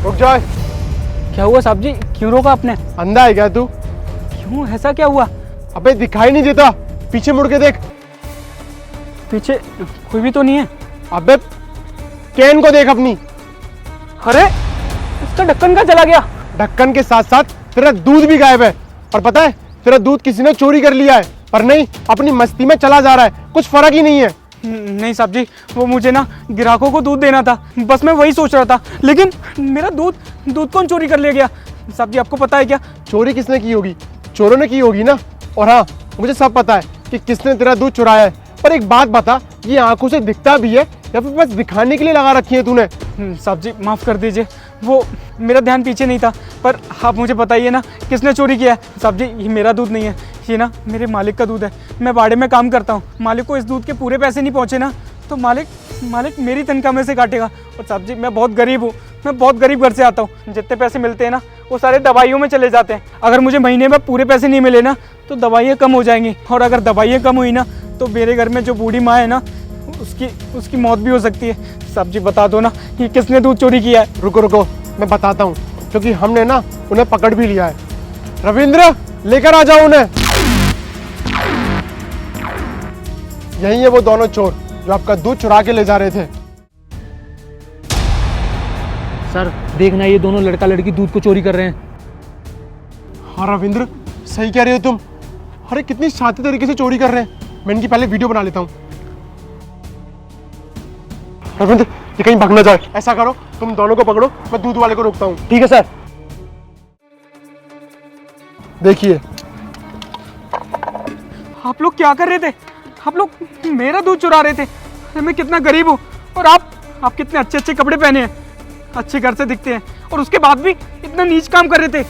रुक जाए। क्या हुआ साहब जी, क्यों रोका आपने? अंधा है क्या तू? क्यों, ऐसा क्या हुआ? अबे दिखाई नहीं देता, पीछे मुड़ के देख। पीछे कोई भी तो नहीं है। अबे कैन को देख अपनी। अरे इसका ढक्कन कहाँ चला गया? ढक्कन के साथ साथ तेरा दूध भी गायब है। और पता है तेरा दूध किसी ने चोरी कर लिया है, पर नहीं, अपनी मस्ती में चला जा रहा है, कुछ फर्क ही नहीं है। नहीं साहब जी, वो मुझे ना ग्राहकों को दूध देना था, बस मैं वही सोच रहा था। लेकिन मेरा दूध कौन चोरी कर ले गया? साहब जी आपको पता है क्या? चोरी किसने की होगी? चोरों ने की होगी ना। और हाँ, मुझे सब पता है कि किसने तेरा दूध चुराया है। पर एक बात बता, ये आंखों से दिखता भी है या फिर बस दिखाने के लिए लगा रखी है तूने? साहब जी माफ़ कर दीजिए, वो मेरा ध्यान पीछे नहीं था। पर आप मुझे बताइए ना, किसने चोरी किया है? साहब जी ये मेरा दूध नहीं है, ये ना मेरे मालिक का दूध है। मैं बाड़े में काम करता हूँ, मालिक को इस दूध के पूरे पैसे नहीं पहुँचे ना तो मालिक मेरी तनख्वाह में से काटेगा। और साहब जी मैं बहुत गरीब हूँ, मैं बहुत गरीब घर से आता हूँ। जितने पैसे मिलते हैं ना वो सारे दवाइयों में चले जाते हैं। अगर मुझे महीने में पूरे पैसे नहीं मिले ना तो दवाइयाँ कम हो जाएंगी, और अगर दवाइयाँ कम हुई ना तो मेरे घर में जो बूढ़ी माँ है ना उसकी मौत भी हो सकती है। साहब जी बता दो ना कि किसने दूध चोरी किया है। रुको, मैं बताता हूँ, क्योंकि हमने ना उन्हें पकड़ भी लिया है। रविंद्र लेकर आ जाओ उन्हें। यही है वो दोनों चोर जो आपका दूध चुरा के ले जा रहे थे। सर देखना, ये दोनों लड़का लड़की दूध को चोरी कर रहे हैं। हाँ रविंद्र, सही कह रहे हो तुम। अरे कितनी शातिर तरीके से चोरी कर रहे हैं। मैं इनकी पहले वीडियो बना लेता हूँ। रविंद्र ये कहीं भाग ना जाए, ऐसा करो तुम दोनों को पकड़ो, मैं दूध वाले को रोकता हूँ। ठीक है सर। देखिए आप लोग क्या कर रहे थे? आप लोग मेरा दूध चुरा रहे थे। अरे मैं कितना गरीब हूँ, और आप कितने अच्छे अच्छे कपड़े पहने हैं, अच्छे घर से दिखते हैं, और उसके बाद भी इतना नीच काम कर रहे थे।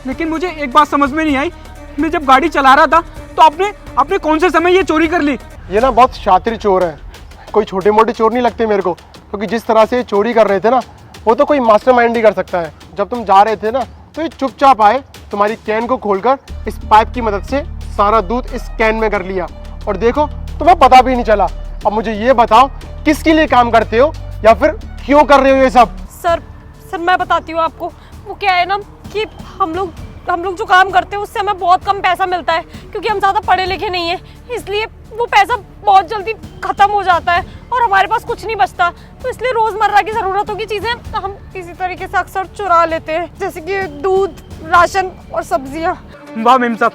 लेकिन मुझे एक बात समझ में नहीं आई, मैं जब गाड़ी चला रहा था तो आपने कौन से समय ये चोरी कर ली? ये ना बहुत शातिर चोर है, कोई छोटे मोटे चोर नहीं लगते मेरे को, क्योंकि जिस तरह से ये चोरी कर रहे थे ना वो तो कोई मास्टरमाइंड ही कर सकता है। जब तुम जा रहे थे ना तो ये चुपचाप आए, तुम्हारी कैन को खोलकर इस पाइप की मदद से सारा दूध इस कैन में कर लिया, और देखो तुम्हें पता भी नहीं चला। अब मुझे ये बताओ, किसके लिए काम करते हो या फिर क्यों कर रहे हो ये सब? सर मैं बताती हूँ आपको। वो क्या है ना कि हम लोग जो काम करते हैं उससे हमें बहुत कम पैसा मिलता है, क्योंकि हम ज़्यादा पढ़े लिखे नहीं है, इसलिए वो पैसा बहुत जल्दी ख़त्म हो जाता है और हमारे पास कुछ नहीं बचता। तो इसलिए रोज़मर्रा की ज़रूरतों की चीज़ें हम इसी तरीके से अक्सर चुरा लेते हैं, जैसे कि दूध, राशन और सब्जियाँ। वाह मेम साहब,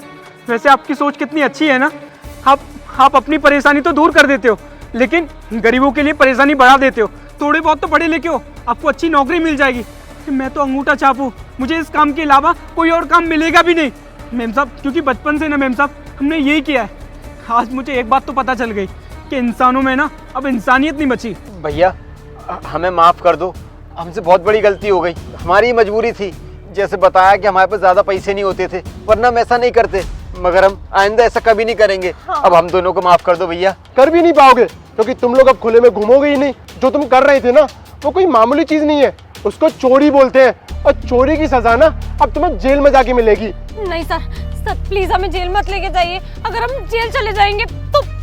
वैसे आपकी सोच कितनी अच्छी है ना। आप अपनी परेशानी तो दूर कर देते हो, लेकिन गरीबों के लिए परेशानी बढ़ा देते हो। थोड़े बहुत तो पढ़े लिखे हो, आपको अच्छी नौकरी मिल जाएगी। मैं तो अंगूठा छाप हूँ, मुझे इस काम के अलावा कोई और काम मिलेगा भी नहीं मेम साहब, क्योंकि बचपन से ना मेम साहब हमने यही किया है। आज मुझे एक बात तो पता चल गई कि इंसानों में ना अब इंसानियत नहीं बची। भैया हमें माफ़ कर दो, हमसे बहुत बड़ी गलती हो गई, हमारी मजबूरी थी। जैसे बताया कि हमारे पास ज़्यादा पैसे नहीं होते थे, वरना हम ऐसा नहीं करते, मगर हम आइंदा ऐसा कभी नहीं करेंगे। हाँ। अब हम दोनों को माफ़ कर दो भैया। कर भी नहीं पाओगे, क्योंकि तुम लोग अब खुले में घूमोगे ही नहीं। जो तुम कर रहे थे ना वो कोई मामूली चीज़ नहीं है, उसको चोरी बोलते हैं, और चोरी की सजा ना अब तुम्हें जेल में जाके मिलेगी। नहीं सर प्लीज़ हमें जेल मत लेके जाइए। अगर हम जेल चले जाएंगे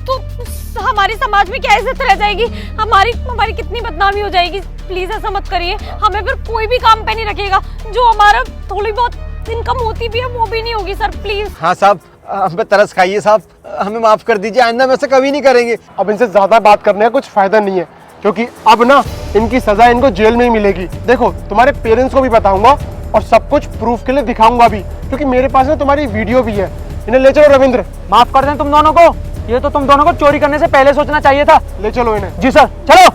तो हमारी समाज में क्या इज्जत रह जाएगी, हमारी कितनी बदनामी हो जाएगी। प्लीज़ ऐसा मत करिए, हमें फिर कोई भी काम पे नहीं रखेगा, जो हमारा थोड़ी बहुत इनकम होती भी है वो भी नहीं होगी सर, प्लीज़। हाँ साहब, हम पे तरस खाइए साहब, हमें माफ़ कर दीजिए, आइंदा हम ऐसा कभी नहीं करेंगे। अब इनसे ज़्यादा बात करने का कुछ फ़ायदा नहीं है, क्योंकि अब ना इनकी सज़ा इनको जेल में ही मिलेगी। देखो तुम्हारे पेरेंट्स को भी बताऊंगा और सब कुछ प्रूफ के लिए दिखाऊंगा भी, क्योंकि मेरे पास ना तुम्हारी वीडियो भी है। इन्हें ले चलो रविंद्र। माफ कर दें तुम दोनों को, ये तो तुम दोनों को चोरी करने से पहले सोचना चाहिए था। ले चलो इन्हें। जी सर, चलो।